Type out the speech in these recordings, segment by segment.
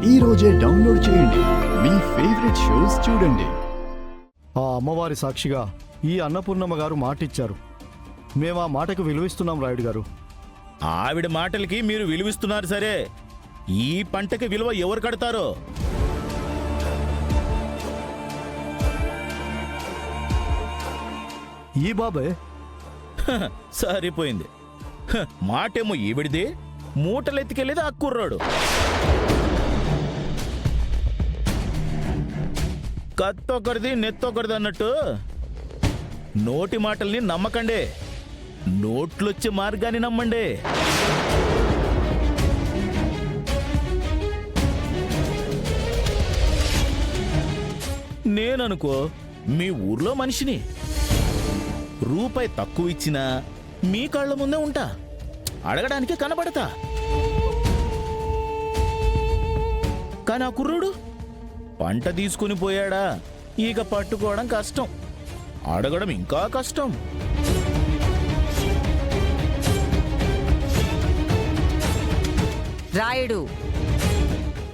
ఈ రోజే డౌన్లోడ్ చేయండి. మీ ఫేవరెట్ షోస్ చూడండి. ఆ అమ్మవారి సాక్షిగా ఈ అన్నపూర్ణమ్మ గారు మాటిచ్చారు. మేము ఆ మాటకు విలువిస్తున్నాం రాయుడు గారు. ఆవిడ మాటలకి మీరు విలువిస్తున్నారు సరే, ఈ పంటకి విలువ ఎవరు కడతారో? ఈ బాబే సరిపోయింది. మాటేమో ఈవిడిది, మూటలెత్తికెళ్ళేది ఆ కుర్రాడు. కత్తొకరిది నెత్తొకరిది అన్నట్టు నోటి మాటల్ని నమ్మకండి, నోట్లొచ్చే మార్గాన్ని నమ్మండి. నేననుకో మీ ఊర్లో మనిషిని, రూపాయి తక్కువ ఇచ్చినా మీ కళ్ళ ముందే ఉంటా, అడగడానికి కనబడతా. కానీ ఆ కుర్రుడు పంట తీసుకుని పోయాడా, ఇక పట్టుకోవడం కష్టం, అడగడం ఇంకా కష్టం. రాయుడు,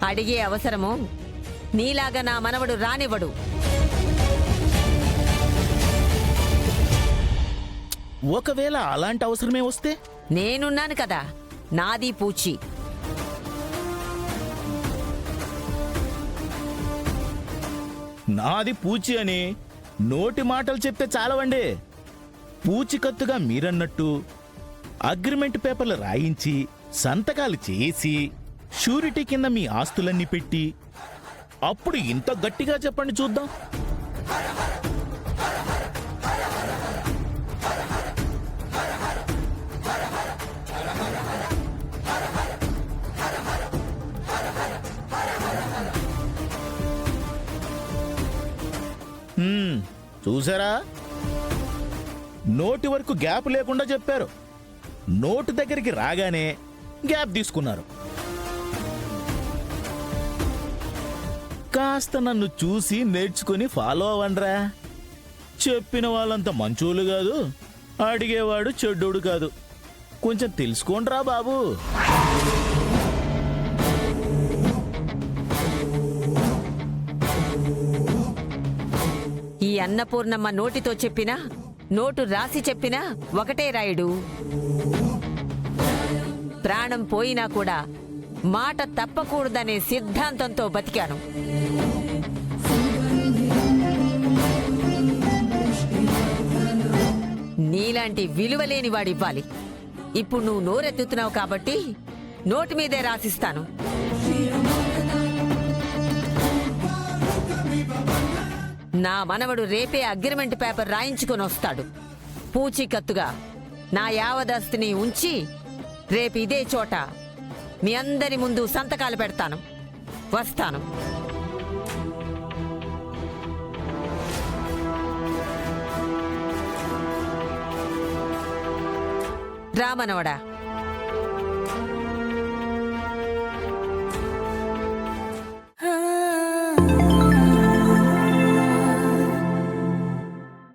అడిగే అవసరము నీలాగా నా మనవడు రానివ్వడు. ఒకవేళ అలాంటి అవసరమే వస్తే? నేనున్నాను కదా, నాది పూచి. నాది పూచి అని నోటి మాటలు చెప్తే చాలవండి. పూచికత్తుగా మీరన్నట్టు అగ్రిమెంట్ పేపర్లు రాయించి సంతకాలు చేసి షూరిటీ కింద మీ ఆస్తులన్నీ పెట్టి అప్పుడు ఇంత గట్టిగా చెప్పండి చూద్దాం. చూసారా, నోటి వరకు గ్యాప్ లేకుండా చెప్పారు, నోటు దగ్గరికి రాగానే గ్యాప్ తీసుకున్నారు. కాస్త నన్ను చూసి నేర్చుకుని ఫాలో అవ్వండ్రా. చెప్పిన వాళ్ళంత మంచోళ్ళు కాదు, అడిగేవాడు చెడ్డోడు కాదు, కొంచెం తెలుసుకోండ్రా బాబు. ఈ అన్నపూర్ణమ్మ నోటితో చెప్పినా, నోటు రాసి చెప్పినా ఒకటే రాయుడు. ప్రాణం పోయినా కూడా మాట తప్పకూడదనే సిద్ధాంతంతో బతికాను. నీలాంటి విలువలేని వాడివ్వాలి. ఇప్పుడు నువ్వు నోరెత్తుతున్నావు కాబట్టి నోటి మీదే రాసిస్తాను. నా మనవడు రేపే అగ్రిమెంట్ పేపర్ రాయించుకొని వస్తాడు. పూచీకత్తుగా నా యావదాస్తిని ఉంచి రేపు ఇదే చోట మీ అందరి ముందు సంతకాలు పెడతాను. వస్తాను. రామనవడా.